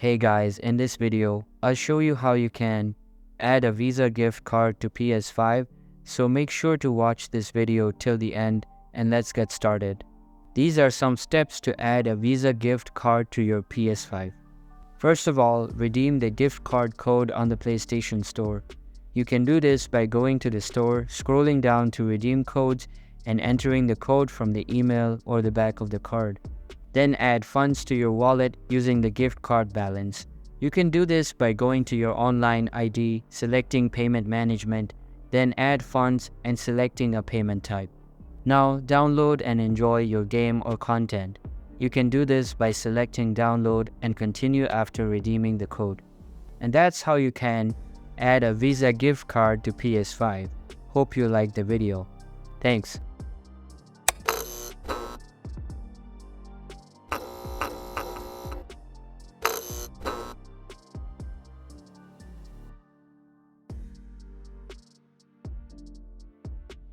Hey guys, in this video, I'll show you how you can add a Visa gift card to PS5, so make sure to watch this video till the end and let's get started. These are some steps to add a Visa gift card to your PS5. First of all, redeem the gift card code on the PlayStation Store. You can do this by going to the store, scrolling down to redeem codes and entering the code from the email or the back of the card. Then add funds to your wallet using the gift card balance. You can do this by going to your online ID, selecting payment management, then add funds and selecting a payment type. Now download and enjoy your game or content. You can do this by selecting download and continue after redeeming the code. And that's how you can add a Visa gift card to PS5. Hope you liked the video. Thanks.